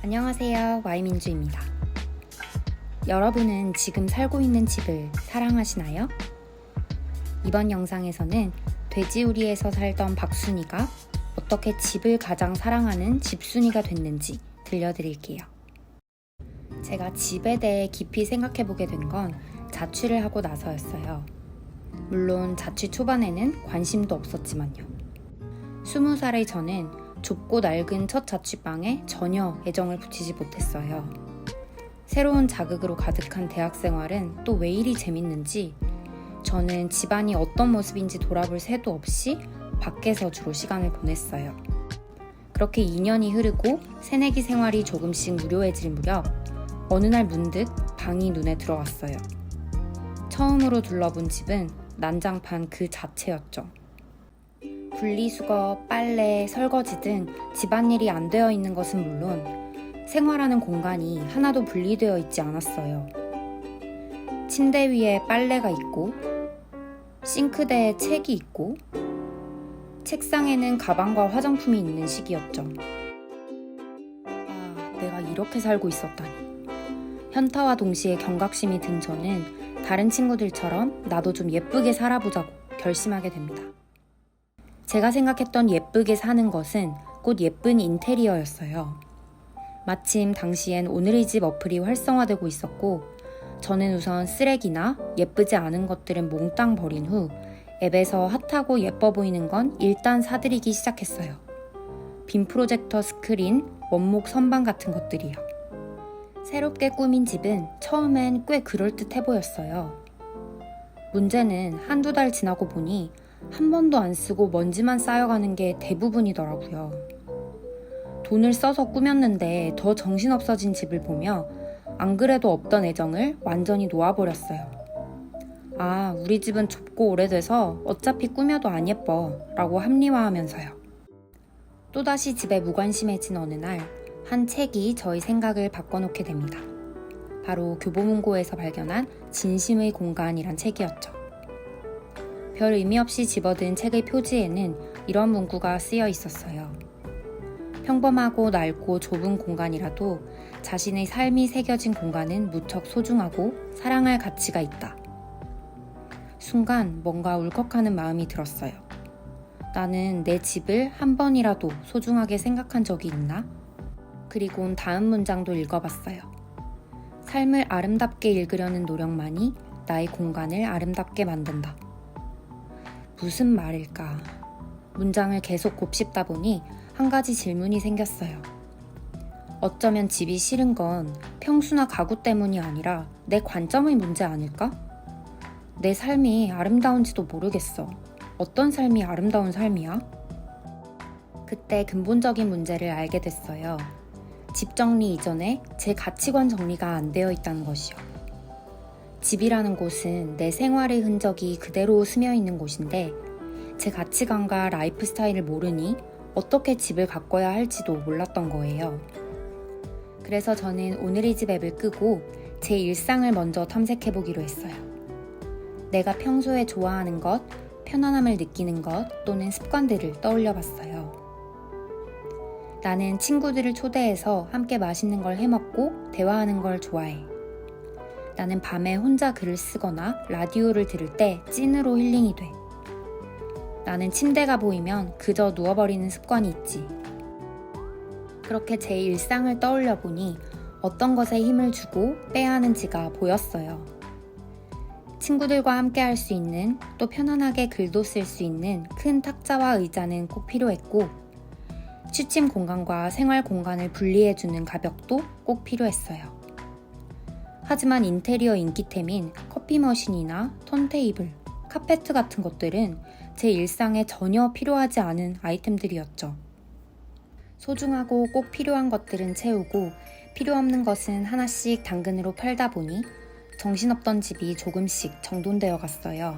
안녕하세요, Y민주입니다. 여러분은 지금 살고 있는 집을 사랑하시나요? 이번 영상에서는 돼지우리에서 살던 박순이가 어떻게 집을 가장 사랑하는 집순이가 됐는지 들려드릴게요. 제가 집에 대해 깊이 생각해보게 된 건 자취를 하고 나서였어요. 물론 자취 초반에는 관심도 없었지만요. 20살의 저는 좁고 낡은 첫 자취방에 전혀 애정을 붙이지 못했어요. 새로운 자극으로 가득한 대학 생활은 또 왜 이리 재밌는지 저는 집안이 어떤 모습인지 돌아볼 새도 없이 밖에서 주로 시간을 보냈어요. 그렇게 2년이 흐르고 새내기 생활이 조금씩 무료해질 무렵 어느 날 문득 방이 눈에 들어왔어요. 처음으로 둘러본 집은 난장판 그 자체였죠. 분리수거, 빨래, 설거지 등 집안일이 안 되어 있는 것은 물론 생활하는 공간이 하나도 분리되어 있지 않았어요. 침대 위에 빨래가 있고 싱크대에 책이 있고 책상에는 가방과 화장품이 있는 시기였죠. 내가 이렇게 살고 있었다니. 현타와 동시에 경각심이 든 저는 다른 친구들처럼 나도 좀 예쁘게 살아보자고 결심하게 됩니다. 제가 생각했던 예쁘게 사는 것은 곧 예쁜 인테리어였어요. 마침 당시엔 오늘의 집 어플이 활성화되고 있었고 저는 우선 쓰레기나 예쁘지 않은 것들은 몽땅 버린 후 앱에서 핫하고 예뻐 보이는 건 일단 사들이기 시작했어요. 빔 프로젝터 스크린, 원목 선반 같은 것들이요. 새롭게 꾸민 집은 처음엔 꽤 그럴듯해 보였어요. 문제는 한두 달 지나고 보니 한 번도 안 쓰고 먼지만 쌓여가는 게 대부분이더라고요. 돈을 써서 꾸몄는데 더 정신없어진 집을 보며 안 그래도 없던 애정을 완전히 놓아버렸어요. 우리 집은 좁고 오래돼서 어차피 꾸며도 안 예뻐 라고 합리화하면서요. 또다시 집에 무관심해진 어느 날 한 책이 저의 생각을 바꿔놓게 됩니다. 바로 교보문고에서 발견한 진심의 공간이란 책이었죠. 별 의미 없이 집어든 책의 표지에는 이런 문구가 쓰여 있었어요. 평범하고 낡고 좁은 공간이라도 자신의 삶이 새겨진 공간은 무척 소중하고 사랑할 가치가 있다. 순간 뭔가 울컥하는 마음이 들었어요. 나는 내 집을 한 번이라도 소중하게 생각한 적이 있나? 그리곤 다음 문장도 읽어봤어요. 삶을 아름답게 읽으려는 노력만이 나의 공간을 아름답게 만든다. 무슨 말일까? 문장을 계속 곱씹다 보니 한 가지 질문이 생겼어요. 어쩌면 집이 싫은 건 평수나 가구 때문이 아니라 내 관점의 문제 아닐까? 내 삶이 아름다운지도 모르겠어. 어떤 삶이 아름다운 삶이야? 그때 근본적인 문제를 알게 됐어요. 집 정리 이전에 제 가치관 정리가 안 되어 있다는 것이요. 집이라는 곳은 내 생활의 흔적이 그대로 스며 있는 곳인데 제 가치관과 라이프 스타일을 모르니 어떻게 집을 가꿔야 할지도 몰랐던 거예요. 그래서 저는 오늘의 집 앱을 끄고 제 일상을 먼저 탐색해보기로 했어요. 내가 평소에 좋아하는 것, 편안함을 느끼는 것 또는 습관들을 떠올려봤어요. 나는 친구들을 초대해서 함께 맛있는 걸 해먹고 대화하는 걸 좋아해. 나는 밤에 혼자 글을 쓰거나 라디오를 들을 때 찐으로 힐링이 돼. 나는 침대가 보이면 그저 누워버리는 습관이 있지. 그렇게 제 일상을 떠올려 보니 어떤 것에 힘을 주고 빼야 하는지가 보였어요. 친구들과 함께 할 수 있는 또 편안하게 글도 쓸 수 있는 큰 탁자와 의자는 꼭 필요했고 취침 공간과 생활 공간을 분리해주는 가벽도 꼭 필요했어요. 하지만 인테리어 인기템인 커피 머신이나 턴테이블, 카페트 같은 것들은 제 일상에 전혀 필요하지 않은 아이템들이었죠. 소중하고 꼭 필요한 것들은 채우고 필요 없는 것은 하나씩 당근으로 팔다 보니 정신없던 집이 조금씩 정돈되어 갔어요.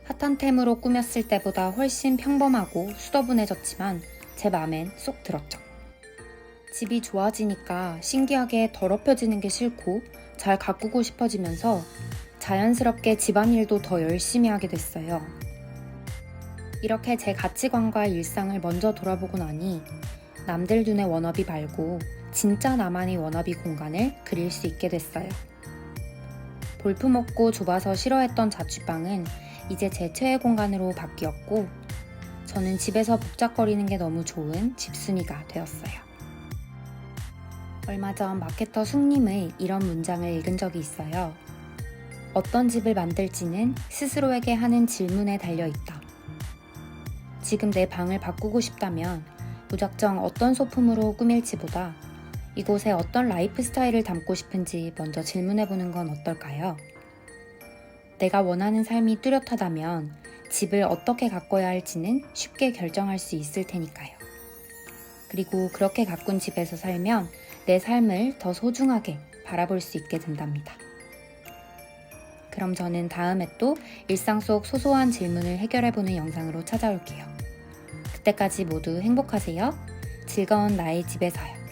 핫한 템으로 꾸몄을 때보다 훨씬 평범하고 수더분해졌지만 제 맘엔 쏙 들었죠. 집이 좋아지니까 신기하게 더럽혀지는 게 싫고 잘 가꾸고 싶어지면서 자연스럽게 집안일도 더 열심히 하게 됐어요. 이렇게 제 가치관과 일상을 먼저 돌아보고 나니 남들 눈에 워너비 말고 진짜 나만의 워너비 공간을 그릴 수 있게 됐어요. 볼품없고 좁아서 싫어했던 자취방은 이제 제 최애 공간으로 바뀌었고, 저는 집에서 복잡거리는 게 너무 좋은 집순이가 되었어요. 얼마 전 마케터 숙님의 이런 문장을 읽은 적이 있어요. 어떤 집을 만들지는 스스로에게 하는 질문에 달려있다. 지금 내 방을 바꾸고 싶다면 무작정 어떤 소품으로 꾸밀지보다 이곳에 어떤 라이프 스타일을 담고 싶은지 먼저 질문해보는 건 어떨까요? 내가 원하는 삶이 뚜렷하다면 집을 어떻게 가꿔야 할지는 쉽게 결정할 수 있을 테니까요. 그리고 그렇게 가꾼 집에서 살면 내 삶을 더 소중하게 바라볼 수 있게 된답니다. 그럼 저는 다음에 또 일상 속 소소한 질문을 해결해보는 영상으로 찾아올게요. 그때까지 모두 행복하세요. 즐거운 나의 집에서요.